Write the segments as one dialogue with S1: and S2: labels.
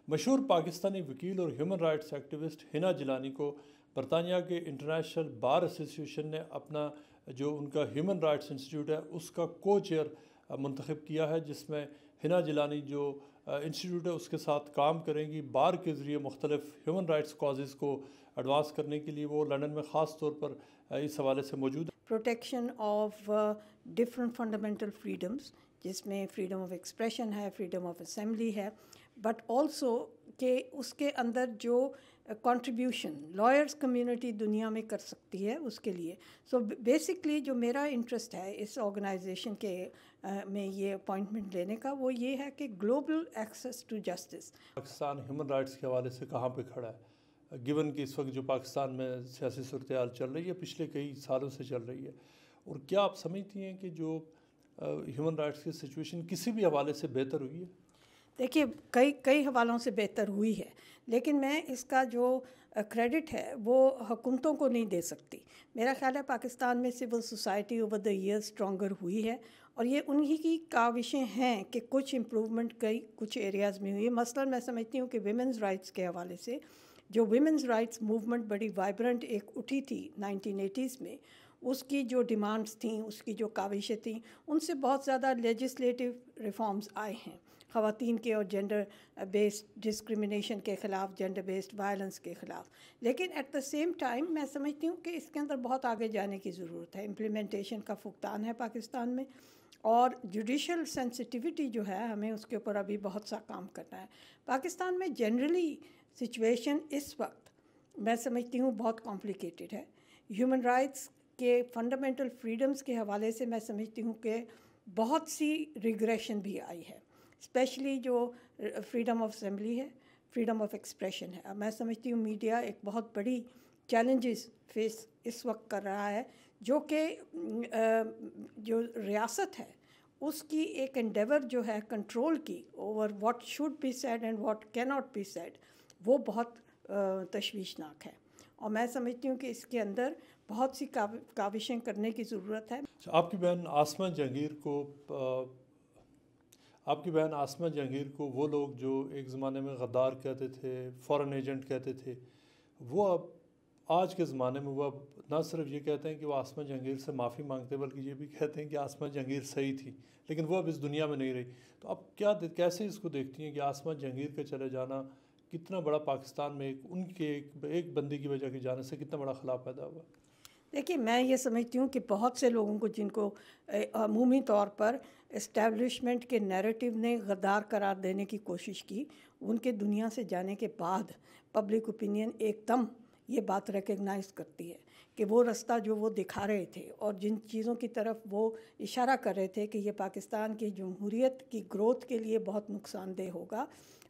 S1: مشہور پاکستانی وکیل اور ہیومن رائٹس ایکٹیوسٹ حنا جیلانی کو برطانیہ کے انٹرنیشنل بار ایسوسی ایشن نے اپنا جو ان کا ہیومن رائٹس انسٹیٹیوٹ ہے اس کا کو چیئر منتخب کیا ہے، جس میں حنا جیلانی جو انسٹیٹیوٹ ہے اس کے ساتھ کام کریں گی بار کے ذریعے مختلف ہیومن رائٹس کازز کو ایڈوانس کرنے کے لیے۔ وہ لندن میں خاص طور پر اس حوالے سے موجود ہے۔
S2: Protection of different fundamental freedoms, جس میں فریڈم آف ایکسپریشن ہے، فریڈم آف اسمبلی ہے، بٹ آلسو کہ اس کے اندر جو کنٹریبیوشن لائرس کمیونٹی دنیا میں کر سکتی ہے اس کے لیے۔ سو بیسکلی جو میرا انٹرسٹ ہے اس آرگنائزیشن کے میں یہ اپوائنٹمنٹ لینے کا، وہ یہ ہے کہ global access to justice.
S1: Pakistan human rights کے حوالے سے کہاں پہ کھڑا ہے، گیون کہ اس وقت جو پاکستان میں سیاسی صورتحال چل رہی ہے پچھلے کئی سالوں سے چل رہی ہے، اور کیا آپ سمجھتی ہیں کہ جو ہیومن رائٹس کی سچویشن کسی بھی حوالے سے بہتر ہوئی ہے؟
S2: دیکھیے کئی حوالوں سے بہتر ہوئی ہے، لیکن میں اس کا جو کریڈٹ ہے وہ حکومتوں کو نہیں دے سکتی۔ میرا خیال ہے پاکستان میں civil society over the year stronger ہوئی ہے، اور یہ انہی کی کاوشیں ہیں کہ کچھ امپرومنٹ کچھ ایریاز میں ہوئی ہے۔ مثلاً میں سمجھتی ہوں کہ ویمنز رائٹس کے حوالے سے جو ویمنز رائٹس موومنٹ بڑی وائبرنٹ ایک اٹھی تھی 1980s میں، اس کی جو ڈیمانڈس تھیں، اس کی جو کاوشیں تھیں، ان سے بہت زیادہ لیجسلیٹو ریفارمز آئے ہیں خواتین کے اور جینڈر بیسڈ ڈسکرمنیشن کے خلاف، جینڈر بیسڈ وائلنس کے خلاف۔ لیکن ایٹ دا سیم ٹائم میں سمجھتی ہوں کہ اس کے اندر بہت آگے جانے کی ضرورت ہے۔ امپلیمنٹیشن کا فقدان ہے پاکستان میں، اور جوڈیشل سینسٹیوٹی جو ہے ہمیں اس کے اوپر ابھی بہت سا کام کرنا ہے۔ پاکستان میں جنرلی سچویشن اس وقت میں سمجھتی ہوں بہت کمپلیکیٹڈ ہے۔ ہیومن رائٹس کے فنڈامنٹل فریڈمز کے حوالے سے میں سمجھتی ہوں کہ بہت سی ریگریشن بھی آئی ہے، اسپیشلی جو فریڈم آف اسمبلی ہے، فریڈم آف ایکسپریشن ہے۔ میں سمجھتی ہوں میڈیا ایک بہت بڑی چیلنجز فیس اس وقت کر رہا ہے، جو کہ جو ریاست ہے اس کی ایک انڈیور جو ہے کنٹرول کی over what should be said and what کی ناٹ بی سیڈ، وہ بہت تشویشناک ہے، اور میں سمجھتی ہوں کہ اس کے اندر بہت سی کاوشیں کرنے کی ضرورت ہے۔
S1: آپ کی بہن آسمہ جہانگیر کو وہ لوگ جو ایک زمانے میں غدار کہتے تھے، فورن ایجنٹ کہتے تھے، وہ اب آج کے زمانے میں وہ اب نہ صرف یہ کہتے ہیں کہ وہ آسمہ جہانگیر سے معافی مانگتے، بلکہ یہ بھی کہتے ہیں کہ آسمہ جہانگیر صحیح تھی، لیکن وہ اب اس دنیا میں نہیں رہی۔ تو اب کیسے اس کو دیکھتی ہیں کہ آسمہ جہانگیر کا چلے جانا کتنا بڑا پاکستان میں ان کے ایک بندے کی وجہ کے جانے سے کتنا بڑا خلا پیدا ہوا؟
S2: دیکھیے میں یہ سمجھتی ہوں کہ بہت سے لوگوں کو جن کو عمومی طور پر اسٹیبلشمنٹ کے نیریٹو نے غدار قرار دینے کی کوشش کی، ان کے دنیا سے جانے کے بعد پبلک اوپینین ایک دم یہ بات ریکگنائز کرتی ہے کہ وہ رستہ جو وہ دکھا رہے تھے اور جن چیزوں کی طرف وہ اشارہ کر رہے تھے کہ یہ پاکستان کی جمہوریت کی گروتھ کے لیے بہت نقصان دہ ہوگا،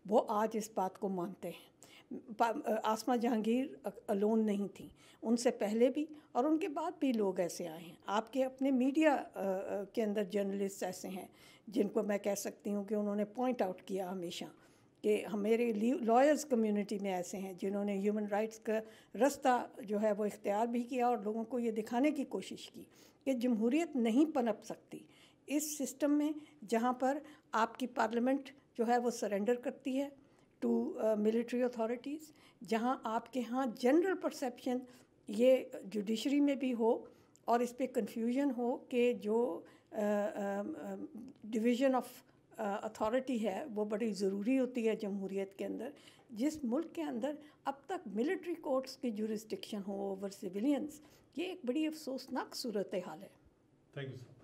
S2: وہ آج اس بات کو مانتے ہیں۔ آسمہ جہانگیر الون نہیں تھیں، ان سے پہلے بھی اور ان کے بعد بھی لوگ ایسے آئے ہیں۔ آپ کے اپنے میڈیا کے اندر جرنلسٹ ایسے ہیں جن کو میں کہہ سکتی ہوں کہ انہوں نے پوائنٹ آؤٹ کیا ہمیشہ کہ میرے لائرز کمیونٹی میں ایسے ہیں جنہوں نے ہیومن رائٹس کا رستہ جو ہے وہ اختیار بھی کیا اور لوگوں کو یہ دکھانے کی کوشش کی کہ جمہوریت نہیں پنپ سکتی اس سسٹم میں جہاں پر آپ کی پارلیمنٹ جو ہے وہ سرنڈر کرتی ہے ٹو ملٹری اتھارٹیز، جہاں آپ کے ہاں جنرل پرسیپشن یہ جوڈیشری میں بھی ہو اور اس پہ کنفیوژن ہو کہ جو ڈویژن آف اتھارٹی ہے وہ بڑی ضروری ہوتی ہے جمہوریت کے اندر۔ جس ملک کے اندر اب تک ملٹری کورٹس کی جورسڈکشن ہو اوور سویلینز، یہ ایک بڑی افسوسناک صورتحال ہے۔
S1: Thank you sir.